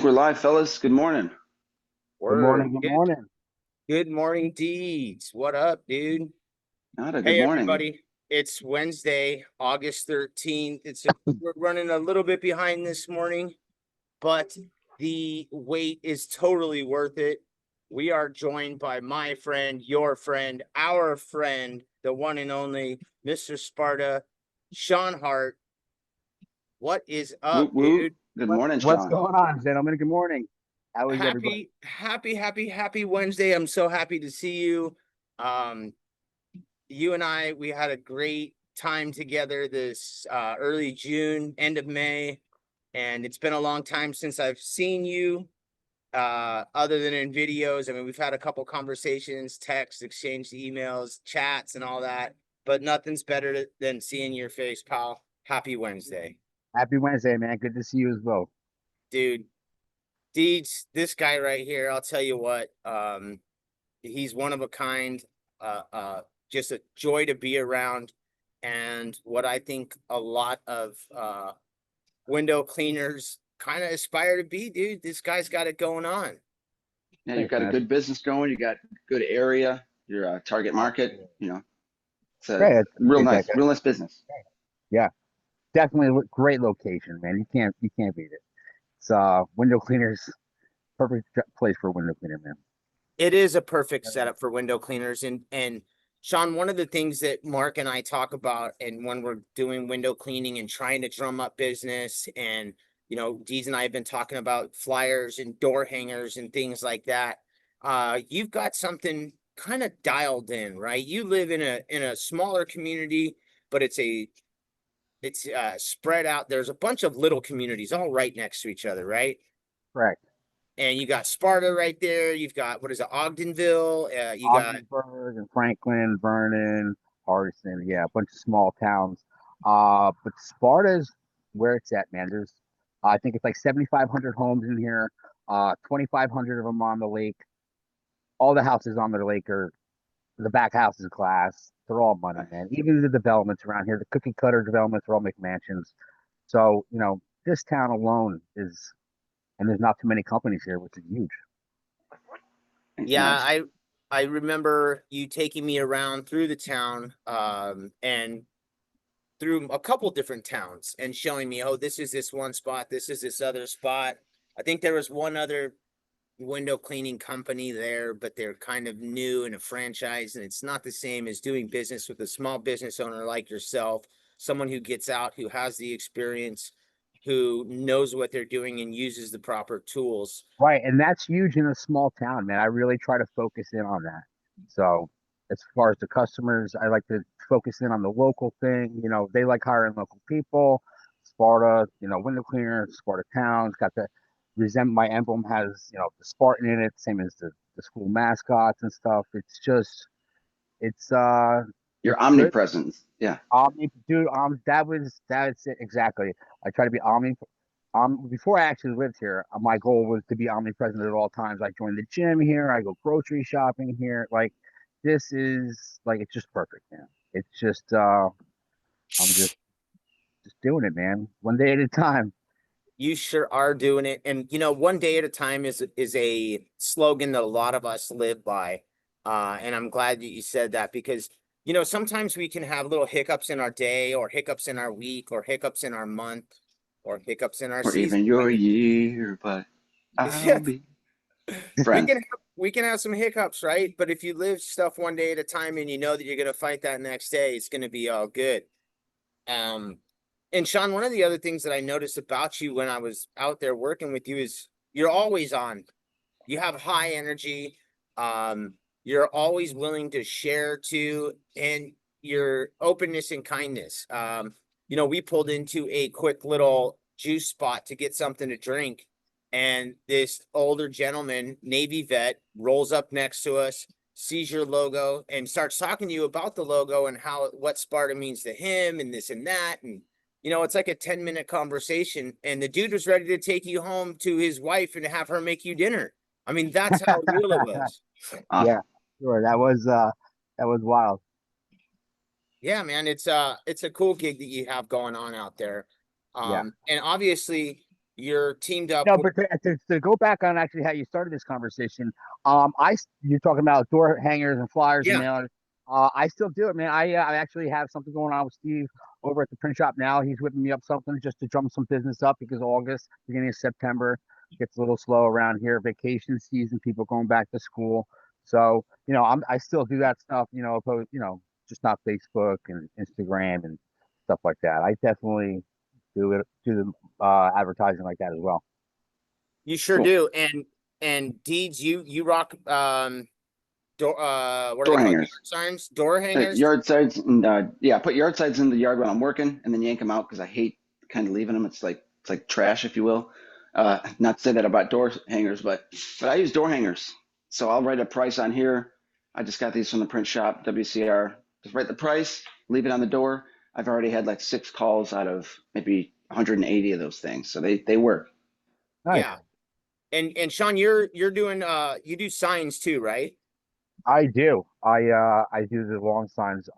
think we're live, fellas. Good morning. Good morning. Word. Good morning. Good morning, Deeds. What up, dude? Nada, good Hey, morning. everybody. It's Wednesday, August 13th. We're running a little bit behind this morning, but the wait is totally worth it. We are joined by my friend, your friend, our friend, the one and only Mr. Sparta, Sean Hart. What is Woot up, woot. dude? Good What morning, what's Sean. going on, gentlemen? Good morning. How is everybody? Happy Wednesday. I'm so happy to see you. Um, you and I, we had a great time together this early June, end of May, and it's been a long time since I've seen you, other than in videos. I mean, we've had a couple conversations, texts, exchanged emails, chats, and all that, but nothing's better than seeing your face, pal. Happy Wednesday, Happy Wednesday, man. Good to see you as well. dude. Deeds, this guy right here, I'll tell you what, he's one of a kind, uh, uh, just a joy to be around. And what I think a lot of window cleaners kind of aspire to be, dude. This guy's got it going on. Yeah, you've Thanks, got a man. good business going. You got good area. Your target market. It's a Great. I appreciate that, guys. real nice business. Yeah, definitely a great location, man. You can't beat it. It's window cleaners, perfect place for a window cleaner, man. It is a perfect setup for window cleaners. And Sean, one of the things that Mark and I talk about, and when we're doing window cleaning and trying to drum up business, and Deez and I have been talking about flyers and door hangers and things like that. You've got something kind of dialed in, right? You live in a smaller community, but it's spread out. There's a bunch of little communities all right next to each other, right? Correct. And you got Sparta right there. You've got, what is it, Ogdenville? You got Ogdensburg and Franklin, Vernon, Hardison. Yeah, a bunch of small towns. But Sparta's where it's at, man. There's, I think it's like 7,500 homes in here. 2,500 of them on the lake. All the houses on the lake are the back house is glass. They're all money, man. Even the developments around here, the cookie cutter developments are all McMansions. So, this town alone is, and there's not too many companies here, which is huge. Yeah, Nice. I remember you taking me around through the town, and through a couple different towns and showing me, oh, this is this one spot, this is this other spot. I think there was one other window cleaning company there, but they're kind of new in a franchise, and it's not the same as doing business with a small business owner like yourself, someone who gets out, who has the experience, who knows what they're doing and uses the proper tools. Right. And that's huge in a small town, man. I really try to focus in on that. So, as far as the customers, I like to focus in on the local thing. They like hiring local people. Sparta, window cleaner, Sparta Town's got the my emblem has, the Spartan in it, same as the school mascots and stuff. It's just, it's, Your it's good. omnipresence. Yeah. Dude, that's it exactly. I try to be before I actually lived here, my goal was to be omnipresent at all times. I joined the gym here. I go grocery shopping here. Like, this is like, it's just perfect, man. It's just, I'm just doing it, man. One day at a time. You sure are doing it. And one day at a time is a slogan that a lot of us live by. And I'm glad that you said that, because sometimes we can have little hiccups in our day, or hiccups in our week, or hiccups in our month, or hiccups in our Or season. even your year, but I'll Yeah, be we friends. can we can have some hiccups, right? But if you live stuff one day at a time, and you know that you're gonna fight that next day, it's gonna be all good. Um, and Sean, one of the other things that I noticed about you when I was out there working with you is you're always on. You have high energy. Um, you're always willing to share too, and your openness and kindness. We pulled into a quick little juice spot to get something to drink, and this older gentleman, Navy vet, rolls up next to us, sees your logo, and starts talking to you about the logo and what Sparta means to him, and this and that. And it's like a 10-minute conversation, and the dude was ready to take you home to his wife and have her make you dinner. I mean, that's how real it was. Awesome. Yeah, sure. That was wild. Yeah, man, it's a cool gig that you have going on out there. Yeah. And obviously you're teamed up No, with, but to go back on actually how you started this conversation, you're talking about door hangers and flyers and yeah, mailers. I still do it, man. I actually have something going on with Steve over at the print shop now. He's whipping me up something just to drum some business up because August, beginning of September, gets a little slow around here. Vacation season, people going back to school. So, I still do that stuff, just not Facebook and Instagram and stuff like that. I definitely do the advertising like that as well. you sure Cool. do. And Deeds, you rock door what are they Door called? Yard hangers. signs, door hangers. Yard sides and yeah, put yard sides in the yard when I'm working, and then yank them out because I hate kind of leaving them. It's like trash, if you will. Not to say that about door hangers, but I use door hangers. So I'll write a price on here. I just got these from the print shop, WCR. Just write the price, leave it on the door. I've already had like 6 calls out of maybe 180 of those things, so they work. Nice. Yeah. And Sean, you're doing you do signs too, right? I do. I do the long signs.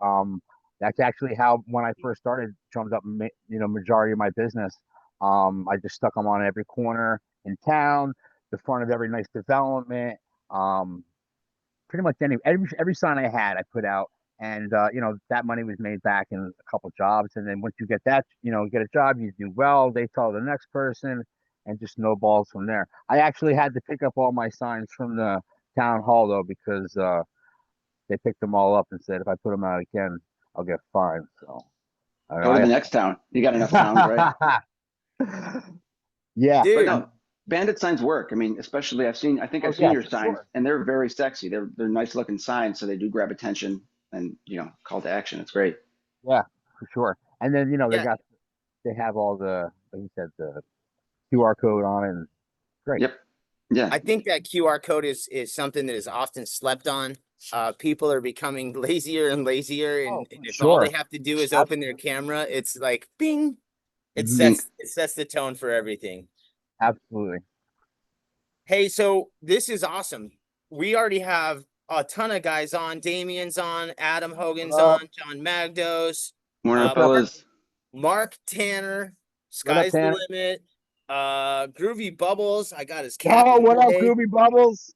That's actually how when I first started drummed up, majority of my business. I just stuck them on every corner in town, the front of every nice development. Um, Pretty much every sign I had, I put out, and that money was made back in a couple jobs. And then once you get that, get a job, you do well. They tell the next person, and just snowballs from there. I actually had to pick up all my signs from the town hall though because they picked them all up and said if I put them out again, I'll get fined. So Go to I, the next town. You got enough towns, right? yeah, But Dude, no, bandit signs work. I mean, especially I think oh I've seen yeah, your for signs, sure. and they're very sexy. They're nice looking signs, so they do grab attention and call to action. It's great. Yeah, for sure. And then yeah, they have all the like you said the QR code on it. And great. Yep. Yeah. I think that QR code is something that is often slept on. People are becoming lazier and lazier, Oh, and for if all they sure. have to do is open their Absolutely. camera, it's like bing. It Mhm. sets the tone for everything. Absolutely. Hey, so this is awesome. We already have a ton of guys on. Damien's on, Adam What Hogan's up? on, John Magdos, Morning, uh, What's up? Mark fellas. Mark Tanner, What up, Sky's the Tanner? limit. Groovy Bubbles. I got his cat Oh, of the what up, day. Gooby Bubbles?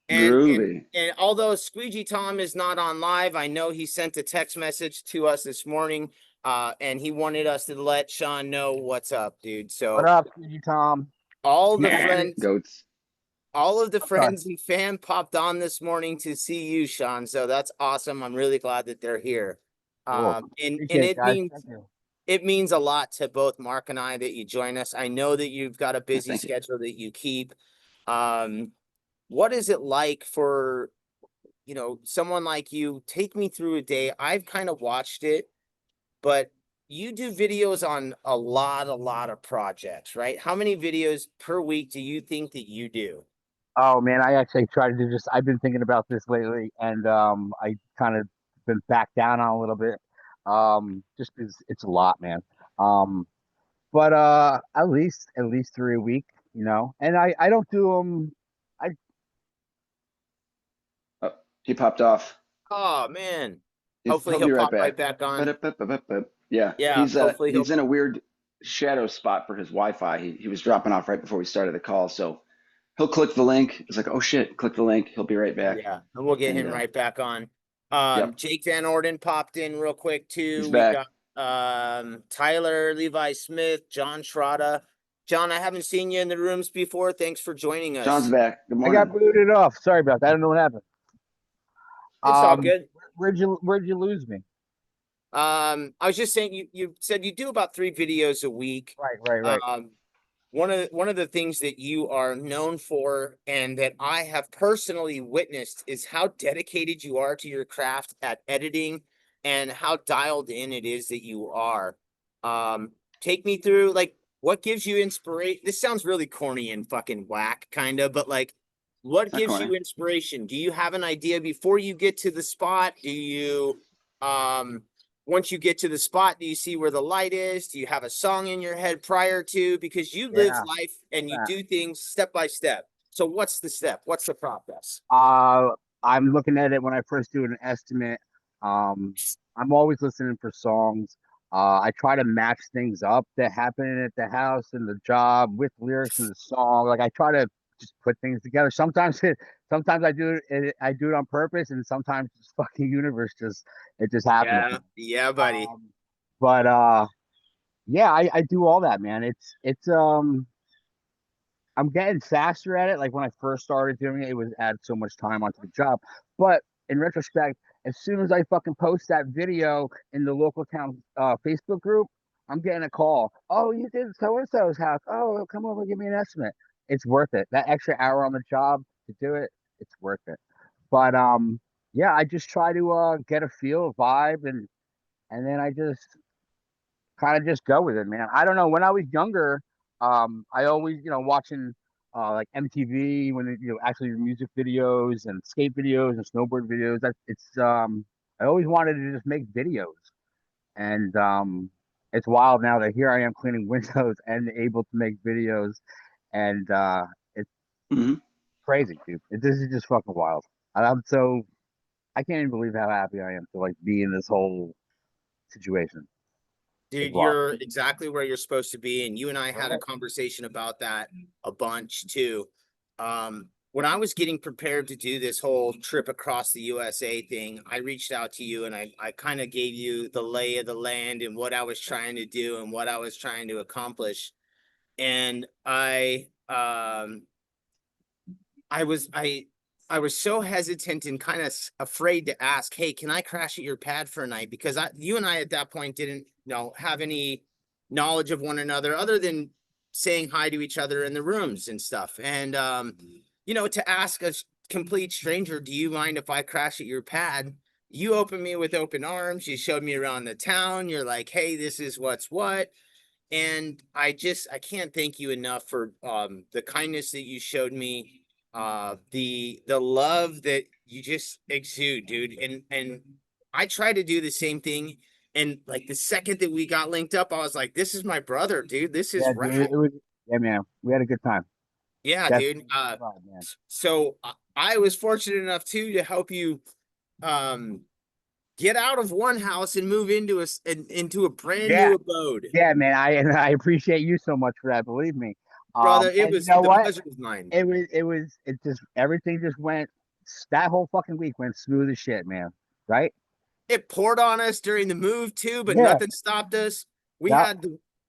And and Groovy. and although Squeegee Tom is not on live, I know he sent a text message to us this morning. And he wanted us to let Sean know what's up, dude. What So up, Stevie Tom? all the Nah, friends, goats. all of the Okay. friends and fam popped on this morning to see you, Sean. So that's awesome. I'm really glad that they're here. Cool. And Appreciate it, guys. Thank you. it means a lot to both Mark and I that you join us. I know that you've got a Yeah, busy thank you. schedule that you keep. What is it like for, someone like you? Take me through a day. I've kind of watched it, but you do videos on a lot of projects, right? How many videos per week do you think that you do? Oh man, I actually try to do just. I've been thinking about this lately, and I kind of been back down on a little bit, just because it's a lot, man. Um, but at least 3 a week, And I don't do them. I Oh, he popped off. Oh man. Hopefully He'll he'll be right pop back. right back on. Ba-da-ba-ba-ba-ba. Yeah, Yeah, he's hopefully he'll. he's in a weird shadow spot for his Wi-Fi. He was dropping off right before we started the call, so he'll click the link. It's like, oh shit, click the link. He'll be right back. Yeah, and we'll get And him right back on. yep, Jake Van Orden popped in real quick too. he's We've back. got Tyler Levi Smith, John Schrotta. John, I haven't seen you in the rooms before. Thanks for joining John's us. back. Good I got morning. booted off. Sorry about that. I don't know what happened. It's all Um, good. where'd you lose me? I was just saying you said you do about 3 videos a week. Right. Um, one of the things that you are known for and that I have personally witnessed is how dedicated you are to your craft at editing and how dialed in it is that you are. Take me through like what gives you inspiration. This sounds really corny and fucking whack kind of, but like what It's not gives corny. you inspiration? Do you have an idea before you get to the spot? Do you once you get to the spot, do you see where the light is? Do you have a song in your head prior to? Because you live Yeah. life and you do things step by step. So what's the step? What's the process? Uh, I'm looking at it when I first do an estimate. Um, I'm always listening for songs. I try to match things up that happen at the house and the job with lyrics in the song. Like I try to just put things together. Sometimes I do it on purpose, and sometimes this fucking universe just happens. Yeah, yeah, buddy. Um, but yeah, I do all that, man. It's I'm getting faster at it. Like when I first started doing it, it was add so much time onto the job. But in retrospect, as soon as I fucking post that video in the local town Facebook group, I'm getting a call. Oh, you did so and so's house. Oh, come over, give me an estimate. It's worth it. That extra hour on the job to do it, it's worth it. But yeah, I just try to get a feel, vibe, and then I just kind of just go with it, man. I don't know. When I was younger, I always, watching like MTV when actually music videos and skate videos and snowboard videos. I always wanted to just make videos, and it's wild now that here I am cleaning windows and able to make videos, and it's Hmm. crazy, dude. This is just fucking wild. I can't even believe how happy I am to like be in this whole situation. It's Dude, wild. you're exactly where you're supposed to be. And you and I had a Right. conversation about that a bunch too. When I was getting prepared to do this whole trip across the USA thing, I reached out to you and I kind of gave you the lay of the land and what I was trying to do and what I was trying to accomplish. And I was so hesitant and kind of afraid to ask, "Hey, can I crash at your pad for a night?" Because you and I at that point didn't, have any knowledge of one another other than saying hi to each other in the rooms and stuff. And to ask a complete stranger, "Do you mind if I crash at your pad?" You opened me with open arms. You showed me around the town. You're like, "Hey, this is what's what." And I can't thank you enough for the kindness that you showed me, the love that you just exude, dude. And I try to do the same thing. And like the second that we got linked up, I was like, "This is my brother, dude. This is Yeah, dude, rad." it was. Yeah, man, we had a good time. Yeah, dude. Definitely, fun, man. So I was fortunate enough too to help you um get out of one house and move into a brand Yeah, new abode. yeah, man. I appreciate you so much for that. Believe me. Brother, it And you was know the what? pleasure was mine. It just everything just went. That whole fucking week went smooth as shit, man. Right? It poured on us during the move too, but Yeah. nothing stopped us. We Yep. had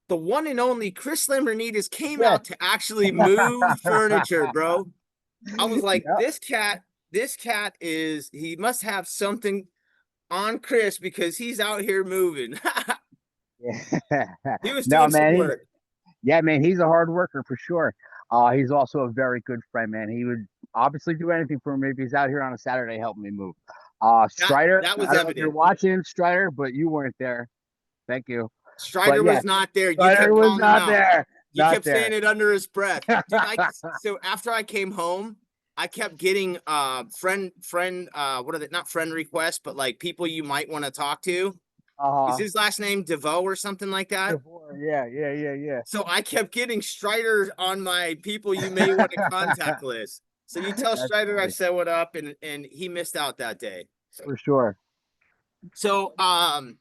the one and only Chris Lambrinides came Yeah. out to actually move furniture, bro. I was like, Yep. this cat is, he must have something on Chris because he's out here moving. Yeah. He was No, doing some man. work. Yeah, man. He's a hard worker for sure. He's also a very good friend, man. He would obviously do anything for me if he's out here on a Saturday helping me move. Strider, That I was don't know if you're evident. watching Strider, but you weren't there. Thank you. Strider But yeah, was not there. You Strider kept was calling him not out. there. You Not kept saying there. it under his breath. Dude, so after I came home, I kept getting friend what are they, not friend requests, but like people you might want to talk to. Is Uh-huh. his last name DeVoe or something like that? Yeah, yeah, yeah, So I kept getting Strider on my people you may want to contact list. So you tell That's Strider I funny said what up, and he missed out that day. for sure. So one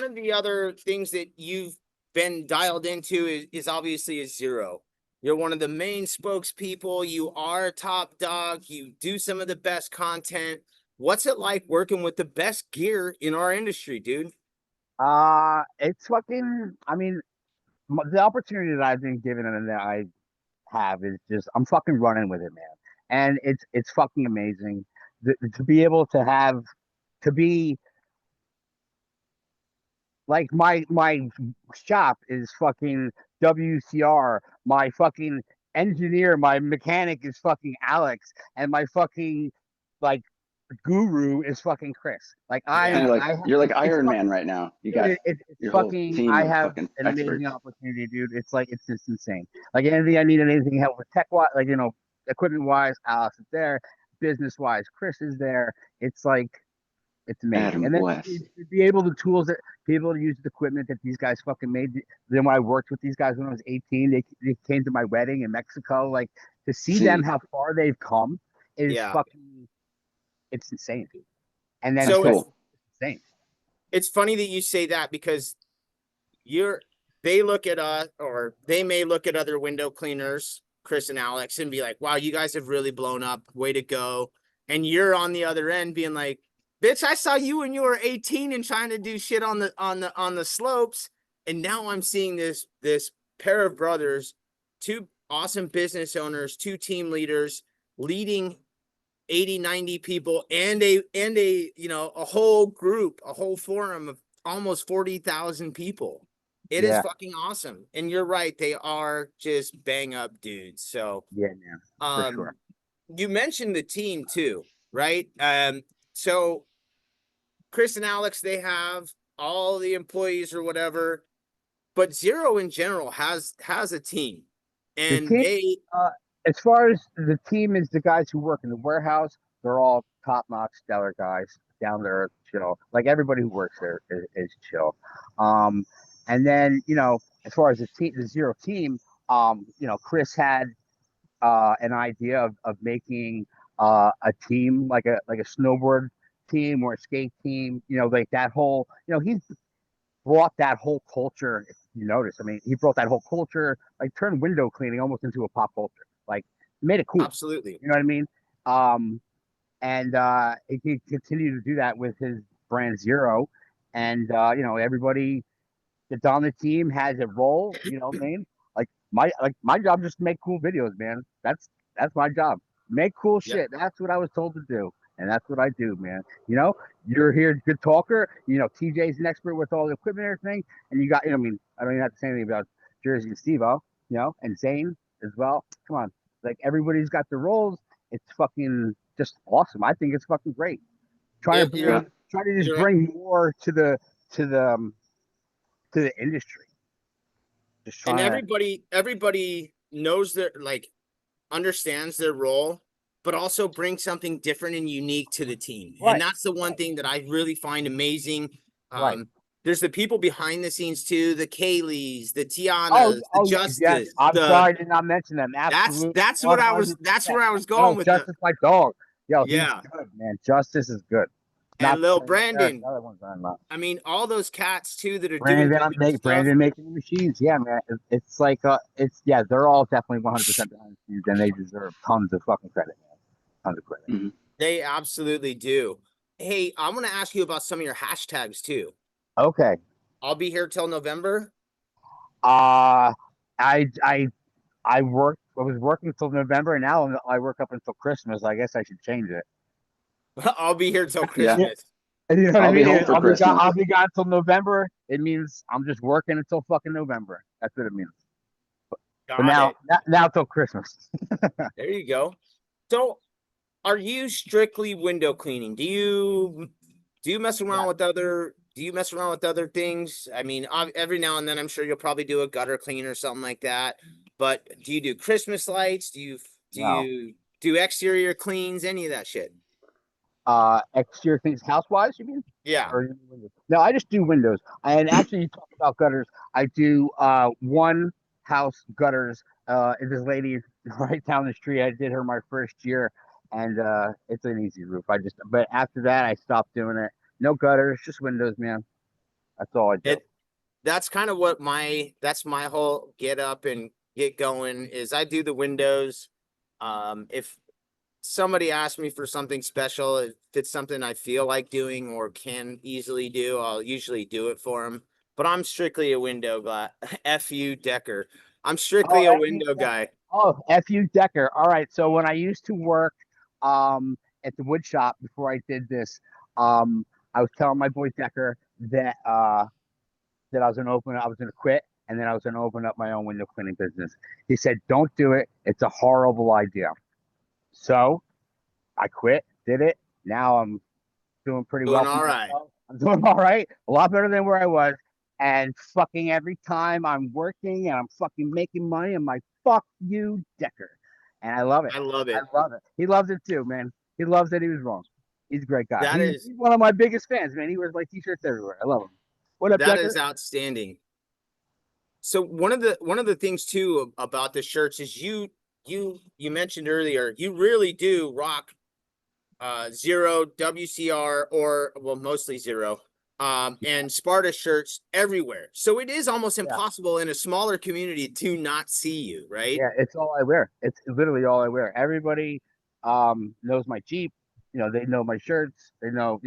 of the other things that you've been dialed into is obviously a Xero. You're one of the main spokespeople. You are a top dog. You do some of the best content. What's it like working with the best gear in our industry, dude? It's fucking. I mean, the opportunity that I've been given and that I have is just I'm fucking running with it, man. And it's fucking amazing to be able to have to be like my shop is fucking WCR. My fucking engineer, my mechanic is fucking Alex, and my fucking like guru is fucking Chris. Like Kind Yeah. of like you're like it's Iron Man fucking right now. You dude. got It's your whole fucking. team I of have fucking an amazing experts. opportunity, dude. It's like it's just insane. Like anything I need, anything help with tech wise, like equipment wise, Alex is there. Business wise, Chris is there. It's like it's amazing. Adam And then West. to be able to tools that be able to use the equipment that these guys fucking made. Then when I worked with these guys when I was 18, they came to my wedding in Mexico. Like to see them See, how far they've come is Yeah. fucking it's insane. And then that's So Chris if cool. is insane. It's funny that you say that because they look at us, or they may look at other window cleaners, Chris and Alex, and be like, wow, you guys have really blown up. Way to go. And you're on the other end being like, bitch, I saw you when you were 18 and trying to do shit on the slopes. And now I'm seeing this pair of brothers, two awesome business owners, two team leaders leading 80, 90 people and a a whole group, a whole forum of almost 40,000 people. It is Yeah. fucking awesome. And you're right, they are just bang up dudes. So Yeah, man, for sure. you mentioned the team too, right? So Chris and Alex, they have all the employees or whatever, but Xero in general has a team. The And team, as far as the team is the guys who work in the warehouse, they're all top-notch, stellar guys, down there, chill. Like everybody who works there is chill. And then as far as the team, the Xero team, Chris had an idea of making a team like a snowboard team or a skate team. Like that whole. He's brought that whole culture. If you notice, I mean, he brought that whole culture, like turned window cleaning almost into a pop culture. Like made it cool. absolutely. You know what I mean? And he continued to do that with his brand Xero. And everybody that's on the team has a role. You know what I mean? My job is just to make cool videos, man. That's my job. Make cool Yep. shit. That's what I was told to do, and that's what I do, man. You're here, good talker. TJ's an expert with all the equipment and everything, and you got. I mean, I don't even have to say anything about Jersey and Steve-O, and Zane as well. Come on, like everybody's got their roles. It's fucking just awesome. I think it's fucking great. Try to just bring more to the industry. And everybody knows their, like, understands their role, but also bring something different and unique to the team. Right. And that's the one thing that I really find amazing. Right. There's the people behind the scenes too, the Kayleys, the Tianas, the Justice. Yes. I'm sorry I did not mention them. Absolutely. That's where I was going with Justice, my dog. Yo, yeah. He's good, man. Justice is good. And Lil Brandon. Other ones I'm not. I mean, all those cats too that are Brandon, doing stuff. Brandon making the machines. Yeah, man. It's like they're all definitely 100% behind the scenes, and they deserve tons of fucking credit, man. Tons of credit. Mm-hmm. They absolutely do. Hey, I'm gonna ask you about some of your hashtags too. Okay. I'll be here till November. I was working till November, and now I work up until Christmas. I guess I should change it. I'll be here till Christmas. Yeah. You know what I mean? Be home for Christmas. I'll be gone till November. It means I'm just working until fucking November. That's what it means. But now till Christmas. There you go. So, are you strictly window cleaning? Do you mess around with other? Do you mess around with other things? I mean, every now and then, I'm sure you'll probably do a gutter clean or something like that. But do you do Christmas lights? Do you do exterior cleans? Any of that shit? Exterior things, house-wise, you mean? Yeah. No, I just do windows. And actually, you talk about gutters. I do one house gutters. This lady right down the street. I did her my first year, and it's an easy roof. But after that, I stopped doing it. No gutters, just windows, man. That's all I do. That's kind of what that's my whole get up and get going is I do the windows. If somebody asks me for something special, if it's something I feel like doing or can easily do, I'll usually do it for them. But I'm strictly a window guy. F you, Decker. I'm strictly a window guy. Oh, F you, Decker. All right. So when I used to work at the wood shop before I did this, I was telling my boy Decker that I was gonna quit, and then I was gonna open up my own window cleaning business. He said, "Don't do it. It's a horrible idea." So I quit, did it. Now I'm doing pretty well. All right. I'm doing all right. A lot better than where I was. And fucking every time I'm working and I'm fucking making money, I'm like, fuck you, Decker. And I love it. I love it. I love it. He loves it too, man. He loves that he was wrong. He's a great guy. He's one of my biggest fans, man. He wears my t-shirts everywhere. I love him. What up, That Decker? is outstanding. So one of the things too about the shirts is you mentioned earlier, you really do rock Xero, WCR, or well, mostly Xero. and Sparta shirts everywhere. So it is almost Yeah. impossible in a smaller community to not see you, right? Yeah, it's all I wear. It's literally all I wear. Everybody knows my Jeep. They know my shirts. They know,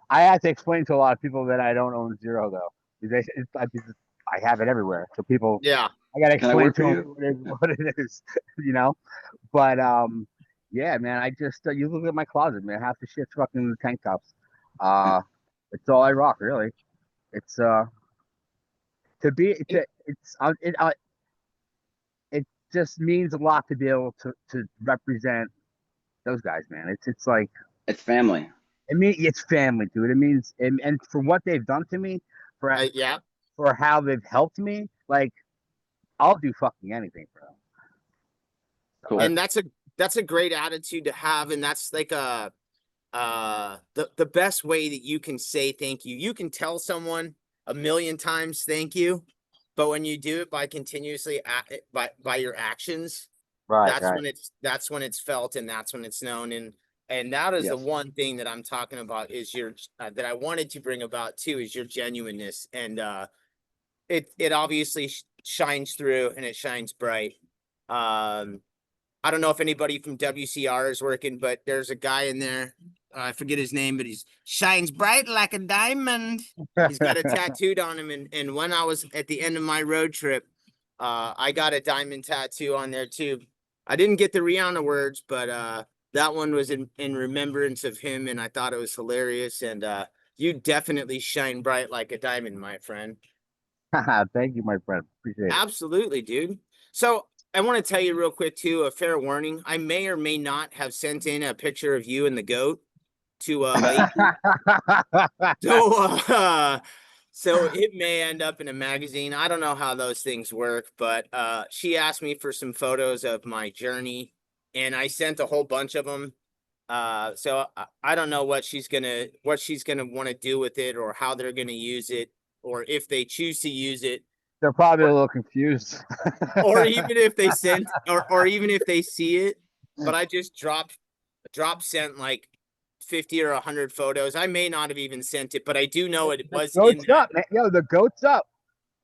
I have to explain to a lot of people that I don't own Xero though. Because I have it everywhere. So people, Yeah. I gotta Can I explain work to for them you? what it is, you know. But yeah, man, I just you look at my closet, man. Half the shit's fucking tank tops. Yeah. Uh, it's all I rock, really. It's to be to it just means a lot to be able to represent those guys, man. It's like It's family. it's family, dude. It means and for what they've done to me, for Yeah. for how they've helped me, like I'll do fucking anything for them. So Cool. And that's a great attitude to have. And that's like the best way that you can say thank you. You can tell someone a million times thank you, but when you do it by continuously by your actions, right, right. that's when it's felt, and that's when it's known. And that is the Yes. one thing that I'm talking about is your that I wanted to bring about too is your genuineness. And it obviously shines through, and it shines bright. I don't know if anybody from WCR is working, but there's a guy in there. I forget his name, but he's shines bright like a diamond. He's got it tattooed on him. And when I was at the end of my road trip, I got a diamond tattoo on there too. I didn't get the Rihanna words, but that one was in remembrance of him, and I thought it was hilarious. And you definitely shine bright like a diamond, my friend. Thank you, my friend. Appreciate it. Absolutely, dude. So I want to tell you real quick too, a fair warning. I may or may not have sent in a picture of you and the goat to Lacey. So so it may end up in a magazine. I don't know how those things work, but she asked me for some photos of my journey, and I sent a whole bunch of them. So I don't know what she's gonna want to do with it, or how they're gonna use it, or if they choose to use it, They're probably a little confused. or even if they sent, or even if they see it. But I just drop sent like 50 or 100 photos. I may not have even sent it, but I do know it The was in goat's that. up, man. Yo, the goat's up.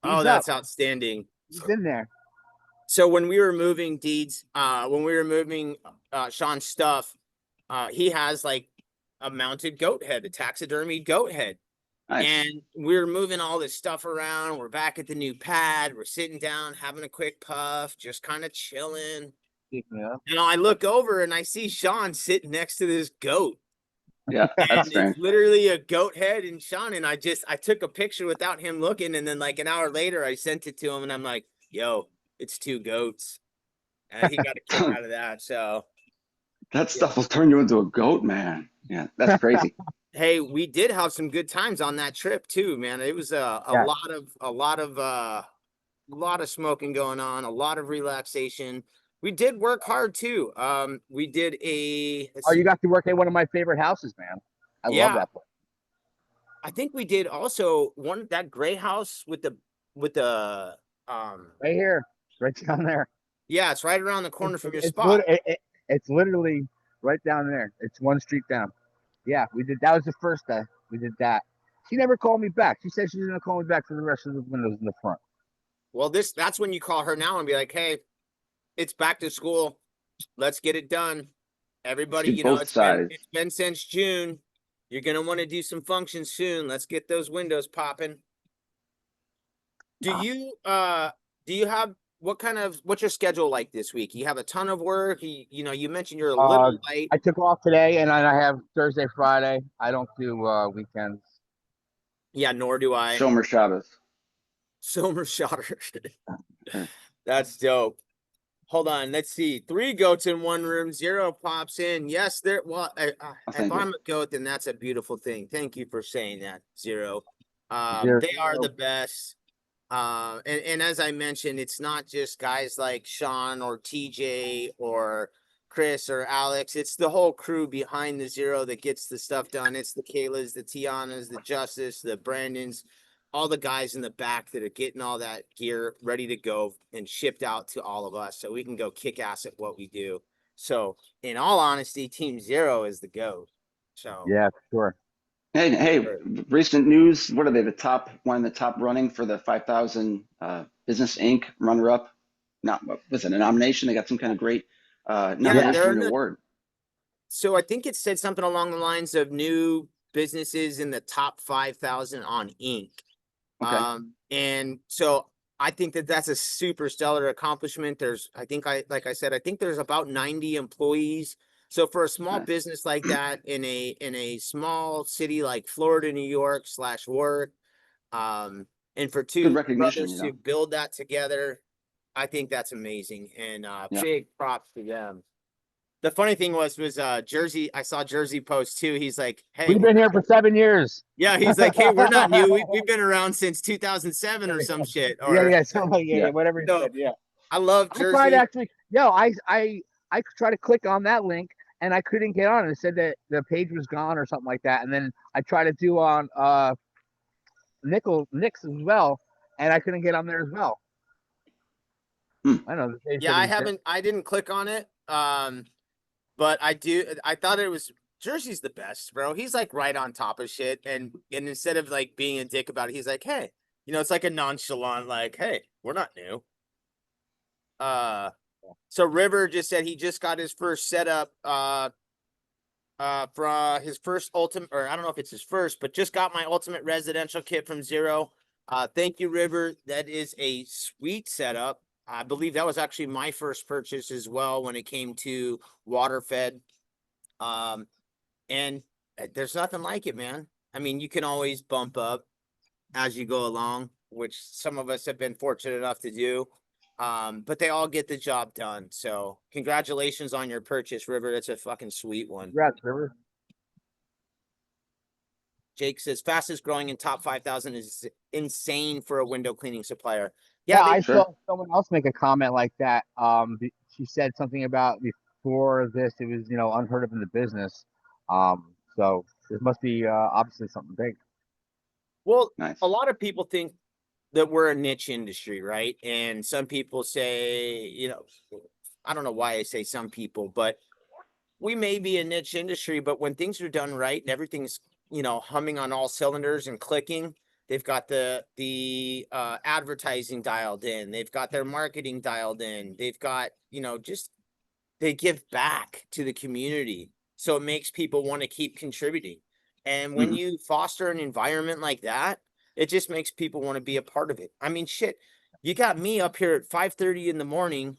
Oh, He's up. that's outstanding. He's in there. So when we were moving when we were moving Sean's stuff, he has like a mounted goat head, a taxidermy goat head. Nice. And we're moving all this stuff around. We're back at the new pad. We're sitting down, having a quick puff, just kind of chilling. Yeah. And I look over and I see Sean sitting next to this goat. Yeah, that's And it's strange. literally a goat head and Sean. And I took a picture without him looking. And then like an hour later, I sent it to him and I'm like, yo, it's two goats. And he got a kick out of that. So That stuff will turn you into a goat, man. Yeah, that's crazy. hey, we did have some good times on that trip too, man. It was a Yeah. lot of smoking going on, a lot of relaxation. We did work hard too. We did Oh, you got to work at one of my favorite houses, man. I love yeah, that place. I think we did also that gray house with the Right here, right down there. yeah, it's right around the corner from your It's spot. it's literally right down there. It's one street down. Yeah, we did. That was the first day we did that. She never called me back. She said she's gonna call me back for the rest of the windows in the front. Well, that's when you call her now and be like, hey, it's back to school. Let's get it done. Everybody, See both sides. it's been since June. You're gonna want to do some functions soon. Let's get those windows popping. Do you have what's your schedule like this week? You have a ton of work. You mentioned you're a little light. I took off today, and I have Thursday, Friday. I don't do weekends. Yeah, nor do I. Shomer Shabbos. Somer Shotter. That's dope. Hold on, let's see. 3 goats in one room. Xero pops in. Yes, there. Well, if thank I'm you. a goat, then that's a beautiful thing. Thank you for saying that, Xero. Zero. They are the best. And as I mentioned, it's not just guys like Sean or TJ or Chris or Alex. It's the whole crew behind the Xero that gets the stuff done. It's the Kaylas, the Tianas, the Justice, the Brandons, all the guys in the back that are getting all that gear ready to go and shipped out to all of us so we can go kick ass at what we do. So in all honesty, Team Xero is the GOAT. So Yeah, for sure. Hey, Or- recent news. What are they? One of the top running for the 5,000 Business Inc. runner up. Not what was it? A nomination. They got some kind of great Yeah, nomination they're and in the, award. so I think it said something along the lines of new businesses in the top 5,000 on Inc. Okay. And so I think that that's a super stellar accomplishment. Like I said, I think there's about 90 employees. So for a small Nice. business like that in a small city like Florida, New York / work, and for Good two recognition, brothers you to know. build that together, I think that's amazing. And Yeah. big props to them. The funny thing was Jersey, I saw Jersey post too. He's like, hey, We've we're been here not for 7 years. yeah, he's like, hey, we're not new. We've been around since 2007 or some shit. Yeah, Or yeah, something like yeah, Yeah. whatever he so said. Yeah, I love I tried Jersey. actually. Yo, I tried to click on that link and I couldn't get on. It said that the page was gone or something like that. And then I tried to do on Nick's as well, and I couldn't get on there as well. Hmm. I know the page Yeah, said it was dead. I didn't click on it. But I thought it was Jersey's the best, bro. He's like right on top of shit. And instead of like being a dick about it, he's like, hey, it's like a nonchalant, like, hey, we're not new. So River just said he just got his first setup, for his first ultimate, or I don't know if it's his first, but just got my ultimate residential kit from Xero. Thank you, River. That is a sweet setup. I believe that was actually my first purchase as well when it came to water fed. Um, and there's nothing like it, man. I mean, you can always bump up as you go along, which some of us have been fortunate enough to do. But they all get the job done. So congratulations on your purchase, River. It's a fucking sweet one. Congrats, River. Jake says fastest growing in top 5,000 is insane for a window cleaning supplier. Yeah, Yeah, they I Sure. saw someone else make a comment like that. She said something about before this, it was unheard of in the business. So this must be obviously something big. well, a Nice. lot of people think that we're a niche industry, right? And some people say, I don't know why I say some people, but we may be a niche industry, but when things are done right and everything's, humming on all cylinders and clicking, they've got the advertising dialed in, they've got their marketing dialed in, they've got, just they give back to the community. So it makes people want to keep contributing. And when Hmm. you foster an environment like that, it just makes people want to be a part of it. I mean, shit, you got me up here at 5:30 in the morning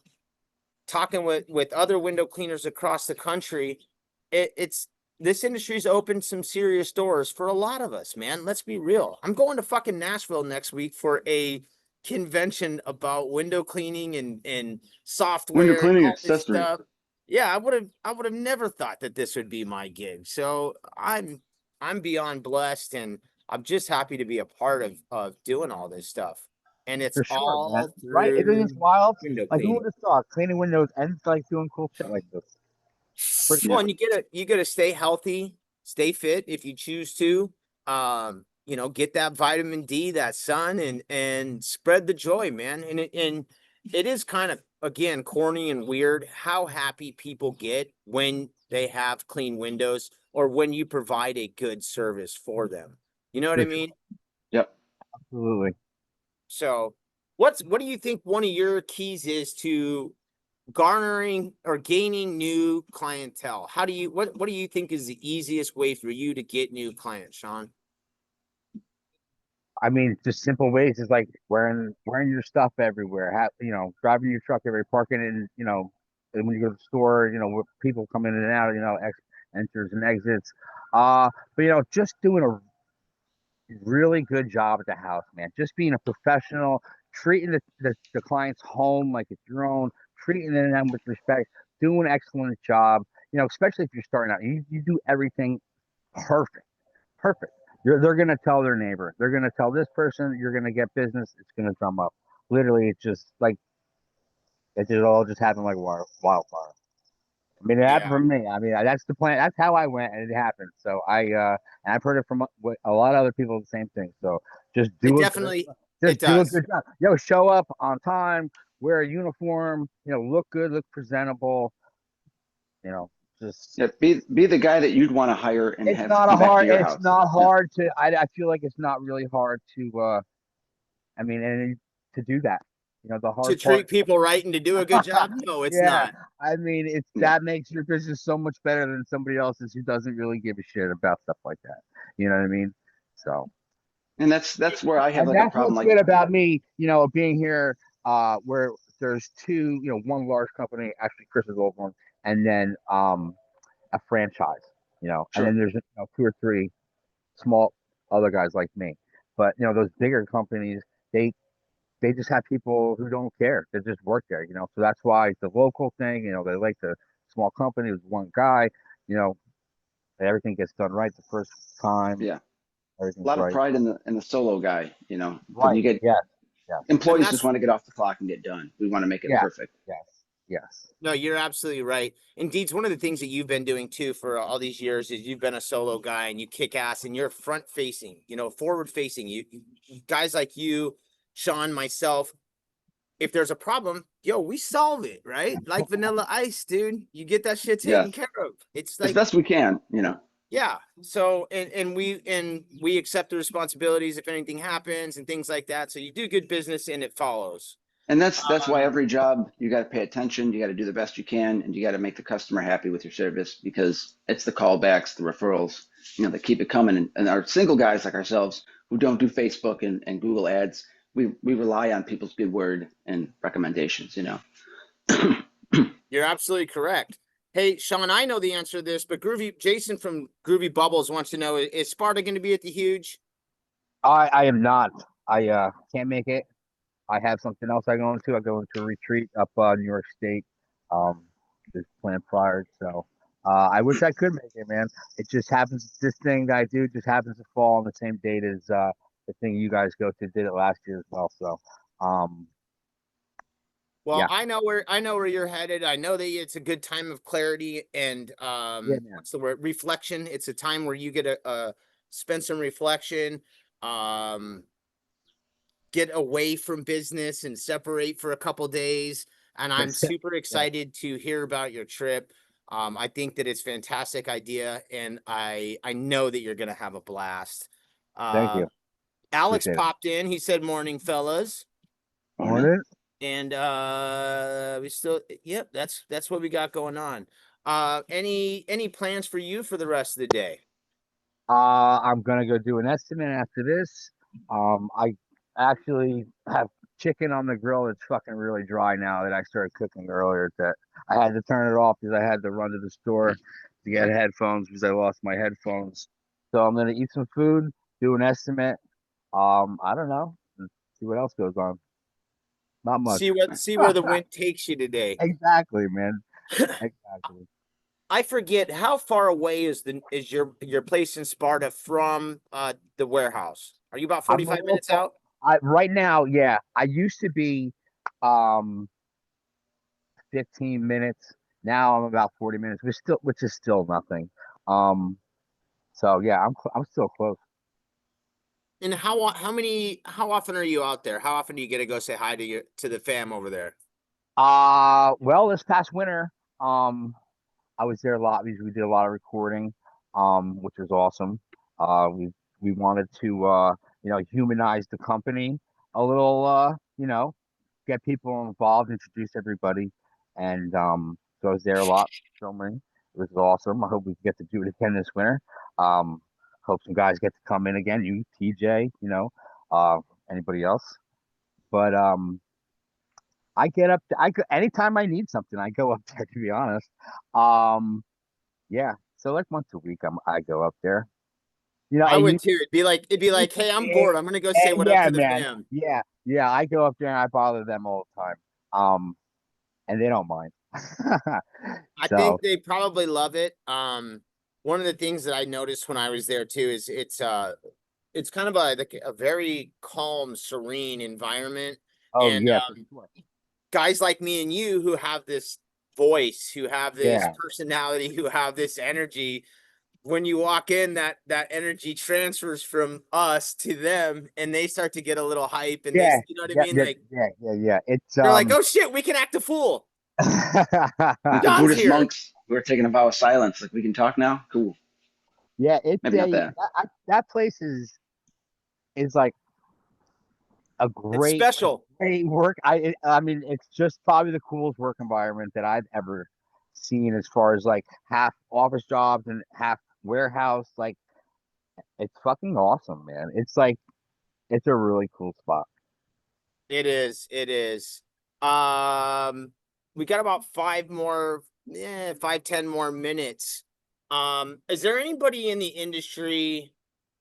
talking with other window cleaners across the country. It's this industry's opened some serious doors for a lot of us, man. Let's be real. I'm going to fucking Nashville next week for a convention about window cleaning and Window software and cleaning all this accessories. stuff. Yeah, I would have never thought that this would be my gig. So I'm beyond blessed, and I'm just happy to be a part of doing all this stuff. And it's For sure, man. all Right? Isn't this through wild? window Like who would cleaning. have thought cleaning windows and like doing cool shit like this? Pretty Well, Yeah. and you gotta stay healthy, stay fit if you choose to. Get that vitamin D, that sun, and spread the joy, man. And it is kind of again corny and weird how happy people get when they have clean windows or when you provide a good service for them. You know what I for sure. mean? Yep. Absolutely. So, what do you think one of your keys is to garnering or gaining new clientele? What do you think is the easiest way for you to get new clients, Sean? I mean, just simple ways is like wearing your stuff everywhere. Driving your truck everywhere, parking in, and when you go to the store, with people coming in and out, enters and exits. But just doing a really good job at the house, man. Just being a professional, treating the client's home like it's your own, treating them with respect, doing an excellent job. Especially if you're starting out, you do everything perfect, perfect. They're gonna tell their neighbor. They're gonna tell this person. You're gonna get business. It's gonna drum up. Literally, it's just like it all just happened like wildfire. I mean, it happened Yeah, for me. I mean, that's the plan. That's how I went, and it happened. So and I've heard it from a lot of other people the same thing. So just it do a good, definitely just it do a does. good job. Show up on time, wear a uniform. Look good, look presentable. You know, just Yeah, be the guy that you'd want to hire and it's have not a come back to hard. your It's house. not Yeah. hard to. I feel like it's not really hard to. I mean, and to do that. The To hard treat part. people right and to do a good job? No, it's Yeah, not. I mean, it's Yeah. that makes your business so much better than somebody else's who doesn't really give a shit about stuff like that. You know what I mean? So, And that's where I have and like a that's problem. what's Like, good about me, being here, where there's two, one large company, actually Chris's old one, and then a franchise, and sure. then there's two or three small other guys like me. But those bigger companies, they they just have people who don't care. They just work there. So that's why the local thing, they like the small company with one guy, you know, everything gets done right the first time, Yeah. A everything's lot of right. pride in the solo guy, because Right. you get Yes. Yes. And employees just that's want to get off the clock and get done. We want to make it Yes. perfect. Yes. Yes. No, you're absolutely right. Indeed, one of the things that you've been doing too for all these years is you've been a solo guy and you kick ass and you're front facing, forward facing. Guys like you, Sean, myself, if there's a problem, we solve it, right? Like Vanilla Ice, dude. You get that shit taken Yes. care of. It's As like, best we can. yeah. So and we accept the responsibilities if anything happens and things like that. So you do good business and it follows. And that's why Um, every job you got to pay attention, you got to do the best you can, and you got to make the customer happy with your service because it's the callbacks, the referrals, that keep it coming. And our single guys like ourselves who don't do Facebook and Google ads, we rely on people's good word and recommendations. You're absolutely correct. Hey, Sean, I know the answer to this, but Jason from Groovy Bubbles wants to know, is Sparta going to be at the Huge? I am not. I can't make it. I have something else I go into. I go into a retreat up New York State. Um, just planned prior. So I wish I could make it, man. It just happens. This thing that I do just happens to fall on the same date as the thing you guys go to. Did it last year as well. So um, Well, yeah, I know where you're headed. I know that it's a good time of clarity and yeah, man. what's the word? Reflection. It's a time where you get a spend some reflection, um, get away from business and separate for a couple days. And I'm super Yeah. excited to hear about your trip. I think that it's a fantastic idea, and I know that you're gonna have a blast. Thank Uh, you. Alex Appreciate it. popped in. He said, "Morning, fellas." Morning. Morning. And we still, yep, that's what we got going on. Any plans for you for the rest of the day? I'm gonna go do an estimate after this. I actually have chicken on the grill that's fucking really dry now that I started cooking earlier. That I had to turn it off because I had to run to the store to get headphones because I lost my headphones. So I'm gonna eat some food, do an estimate. I don't know, and see what else goes on. Not much. See where the wind takes you today. Exactly, man. Exactly. I forget how far away is your place in Sparta from the warehouse? Are you about I'm a 45 little minutes far. out? Right now, yeah. I used to be um 15 minutes. Now I'm about 40 minutes, which is still nothing. Um, so yeah, I'm still close. And how often are you out there? How often do you get to go say hi to the fam over there? Well, this past winter, um, I was there a lot because we did a lot of recording, which was awesome. We wanted to humanize the company a little, get people involved, introduce everybody, and so I was there a lot filming. It was awesome. I hope we get to do it again this winter. Um, hope some guys get to come in again. You, TJ, uh, anybody else. But I get up. Anytime I need something, I go up there. To be honest, um, yeah. So like once a week, I go up there. I And would too. It'd be like, hey, I'm bored. I'm gonna go say what up yeah, to the man. fam. Yeah, yeah. I go up there and I bother them all the time. And they don't mind. I So think they probably love it. One of the things that I noticed when I was there too is it's kind of like a very calm, serene environment. oh And yeah, for sure. guys like me and you who have this voice, who have this Yeah, personality, who have this energy, when you walk in, that energy transfers from us to them, and they start to get a little hype, and yeah, you know what I yeah, mean? yeah, Like yeah, yeah, yeah. It's they're like, "Oh shit, we can act a fool." Like the John's Buddhist here. monks who are taking a vow of silence. Like we can talk now. Cool. Yeah, it's Maybe not a that. that place is like a It's special. great work. I mean, it's just probably the coolest work environment that I've ever seen, as far as like half office jobs and half warehouse. Like, it's fucking awesome, man. It's like it's a really cool spot. It is. It is. Um, we got about 5, 10 more minutes. Is there anybody in the industry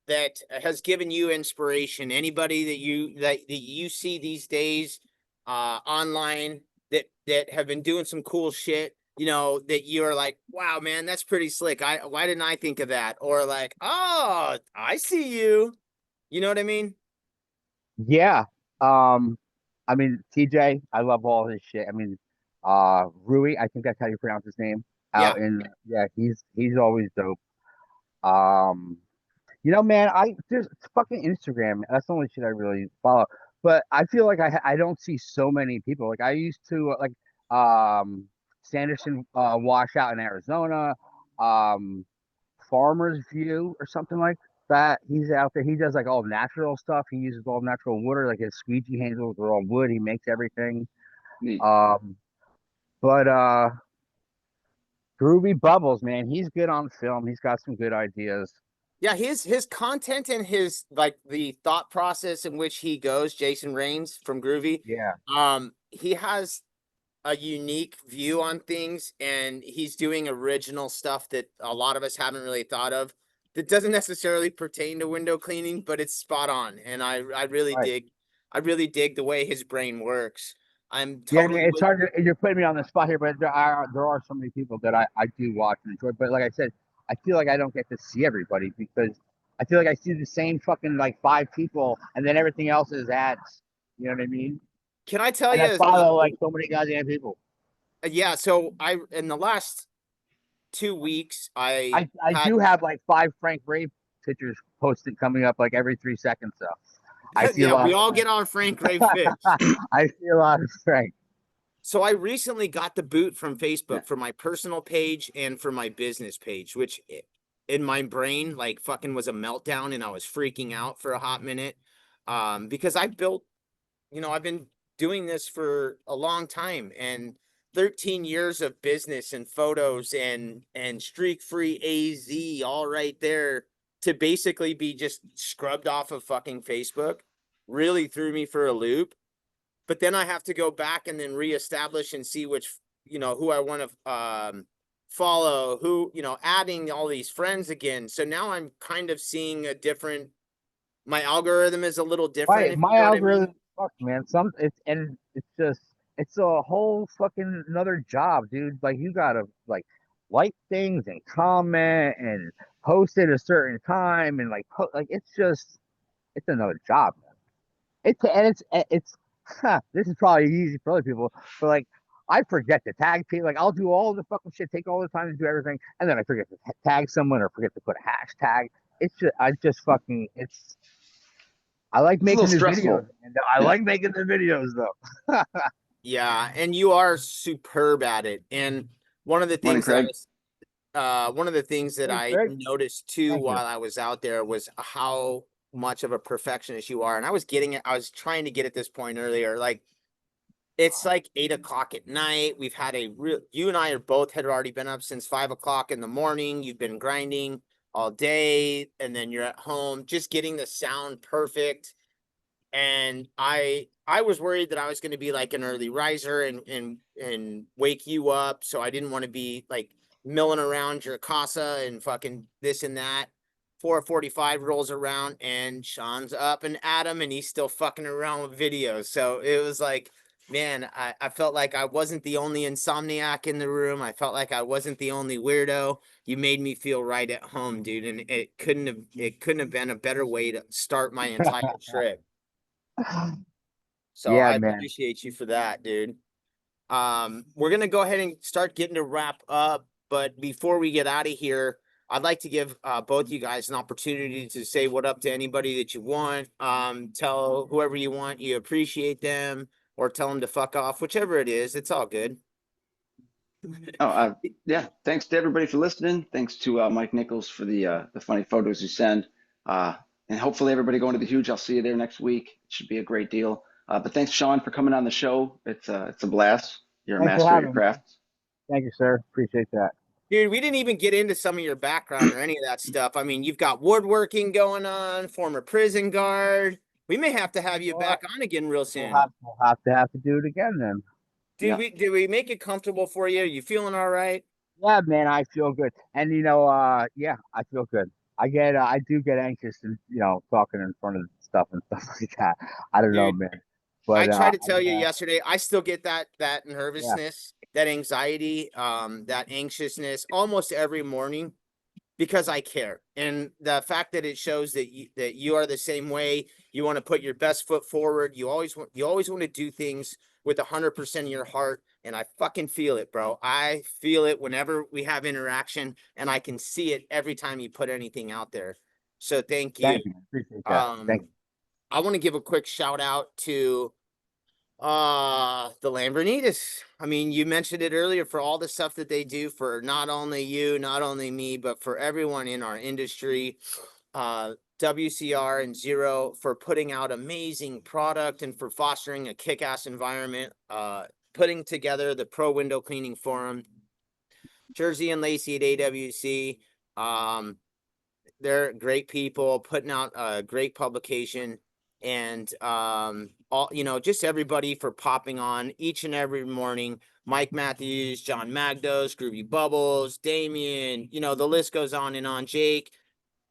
that has given you inspiration? Anybody that you see these days, online that have been doing some cool shit? You know, that you're like, wow, man, that's pretty slick. Why didn't I think of that? Or like, oh, I see you. You know what I mean? Yeah. I mean, TJ, I love all his shit. I mean, Rui, I think that's how you pronounce his name. Yeah. Out in Yeah, he's always dope. Um, man, I just fucking Instagram. That's the only shit I really follow. But I feel like I don't see so many people. Like, I used to Sanderson washout in Arizona, um, Farmer's View or something like that. He's out there. He does like all natural stuff. He uses all natural water. Like, his squeegee handles are all wood. He makes everything. Neat. Um, but Groovy Bubbles, man, he's good on film. He's got some good ideas. Yeah, his content and his like the thought process in which he goes, Jason Rains from Groovy, Yeah. he has a unique view on things, and he's doing original stuff that a lot of us haven't really thought of, that doesn't necessarily pertain to window cleaning, but it's spot on. And Right. I really dig the way his brain works. I'm Yeah, I mean, totally it's with hard to, you're putting me on the spot here, but there are so many people that I do watch and enjoy. But like I said, I feel like I don't get to see everybody, because I feel like I see the same fucking like five people, and then everything else is ads. You know what I mean? Can I tell And I you, follow like so many goddamn people. yeah, so I in the last 2 weeks, I do have like five Frank Ray pictures posted coming up like every 3 seconds. So I see a yeah, lot we of all Frank. get on Frank Gray Fitch. I see a lot of Frank. So I recently got the boot from Yeah. Facebook for my personal page and for my business page, which in my brain like fucking was a meltdown, and I was freaking out for a hot minute. Because I built, I've been doing this for a long time, and 13 years of business and photos and streak free AZ all right there, to basically be just scrubbed off of fucking Facebook really threw me for a loop. But then I have to go back and then reestablish and see which, who I want to follow, who, adding all these friends again. So now I'm kind of seeing a different, my algorithm is a little different, Right, if you my know what I mean. algorithm sucks, man. It's just it's a whole fucking another job, dude. Like, you gotta like things and comment and post at a certain time, and like it's another job, man. It's this is probably easy for other people, but like, I forget to tag people. Like, I'll do all the fucking shit, take all the time to do everything, and then I forget to tag someone or forget to put a hashtag. I just fucking it's I like It's a little making the videos, stressful. and I Yeah. like making the videos though. Yeah, and you are superb at it. And one of the Morning, things that I Craig. was one of the things that Hey, I Greg, noticed too thank you. while I was out there was how much of a perfectionist you are. And I was getting it, I was trying to get at this point earlier. Like, it's like 8 o'clock at night. We've had you and I are both had already been up since 5 o'clock in the morning. You've been grinding all day, and then you're at home just getting the sound perfect. And I was worried that I was going to be like an early riser and wake you up, so I didn't want to be like milling around your casa and fucking this and that. 4:45 rolls around, and Sean's up and at him, and he's still fucking around with videos. So it was like, man, I felt like I wasn't the only insomniac in the room. I felt like I wasn't the only weirdo. You made me feel right at home, dude, and it couldn't have been a better way to start my entire trip. So Yeah, I man. appreciate you for that, dude. We're gonna go ahead and start getting to wrap up, but before we get out of here, I'd like to give both you guys an opportunity to say what up to anybody that you want. Tell whoever you want you appreciate them, or tell them to fuck off, whichever it is. It's all good. Yeah. Thanks to everybody for listening. Thanks to Mike Nichols for the funny photos you send. Uh, and hopefully everybody going to the Huge. I'll see you there next week. It should be a great deal. But thanks, Sean, for coming on the show. It's a blast. You're a Thanks for master at your having me. craft. Thank you, sir. Appreciate that. Dude, we didn't even get into some of your background or any of that stuff. I mean, you've got woodworking going on, former prison guard. We may have to have you Well, back on again real we'll soon. have to do it again then. Did we make it comfortable for you? You feeling all right? Yeah, man, I feel good. And yeah, I feel good. I do get anxious and talking in front of stuff and stuff like that. I don't know, Dude, man. I But tried to tell you yesterday, I still get that yeah, nervousness, that anxiety, that anxiousness almost every morning because I care. And the fact that it shows that you are the same way, you want to put your best foot forward. You always want to do things with 100% of your heart. And I fucking feel it, bro. I feel it whenever we have interaction, and I can see it every time you put anything out there. So thank you. thank you. Appreciate that. Thank you. I want to give a quick shout out to the Lambrinitas. I mean, you mentioned it earlier, for all the stuff that they do for not only you, not only me, but for everyone in our industry. WCR and Xero for putting out amazing product and for fostering a kick-ass environment, putting together the Pro Window Cleaning Forum. Jersey and Lacey at AWC. They're great people, putting out a great publication, and all, just everybody for popping on each and every morning. Mike Matthews, John Magdos, Groovy Bubbles, Damien, the list goes on and on. Jake,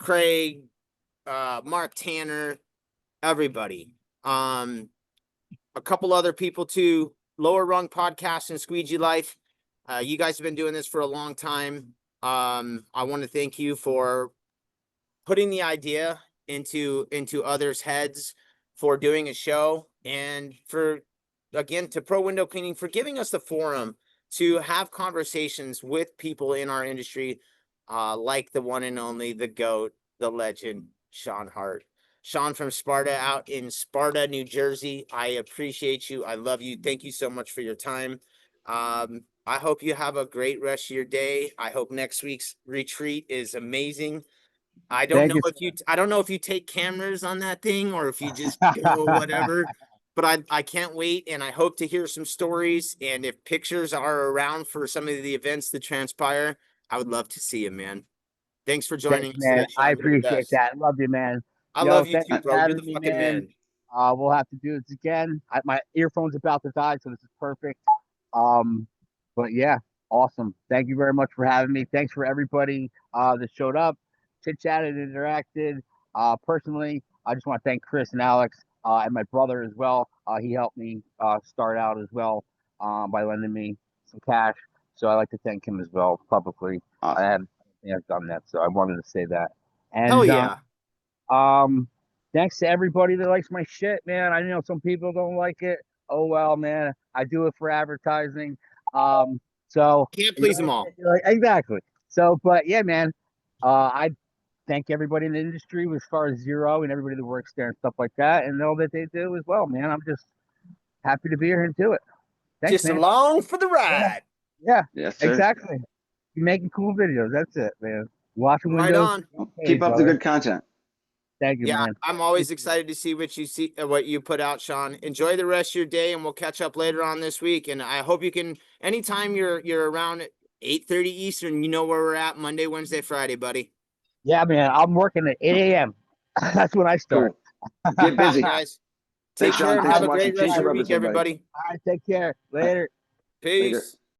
Craig, Mark Tanner, everybody. A couple other people too. Lower Rung Podcast and Squeegee Life. You guys have been doing this for a long time. I want to thank you for putting the idea into others' heads, for doing a show, and for, again, to Pro Window Cleaning for giving us the forum to have conversations with people in our industry, like the one and only, the GOAT, the legend, Sean Hart. Sean from Sparta, out in Sparta, New Jersey. I appreciate you. I love you. Thank you so much for your time. I hope you have a great rest of your day. I hope next week's retreat is amazing. I don't Thank know you. if you take cameras on that thing or if you just go whatever, but I can't wait, and I hope to hear some stories, and if pictures are around for some of the events that transpire, I would love to see them, man. Thanks for Thanks, joining us man. today, I Sean. You're the appreciate best. that. Love you, man. I love you Thanks too, for bro. You're having the me, fucking man. man. We'll have to do this again. My earphone's about to die, so this is perfect. Um, but yeah, awesome. Thank you very much for having me. Thanks for everybody that showed up, chit chatted, interacted. Personally, I just want to thank Chris and Alex and my brother as well. He helped me start out as well by lending me some cash. So I like to thank him as well publicly. I Awesome. haven't done that, so I wanted to say that. Hell And yeah. thanks to everybody that likes my shit, man. I know some people don't like it. Oh well, man. I do it for advertising. So Can't please them all. exactly. So, but yeah, man. I thank everybody in the industry as far as Xero and everybody that works there and stuff like that, and all that they do as well, man. I'm just happy to be here and do it. Thanks, Just man. along for the Yeah, ride. yeah, Yes, sir. exactly. You're making cool videos. That's it, man. Washing Right windows. on. Well, Hey, keep up the brother. good content. Thank you, Yeah, man. I'm always excited to see what you put out, Sean. Enjoy the rest of your day, and we'll catch up later on this week. And I hope you can, anytime you're around at 8:30 Eastern, you know where we're at, Monday, Wednesday, Friday, buddy. Yeah, man. I'm working at 8 a.m. That's when I start. Cool. Get All right, busy. guys. Take Thanks, care Sean. and Thanks have for a watching great rest Change of Your your Rubbers, week, everybody. everybody. All right, take care. All right, Later. Peace. later.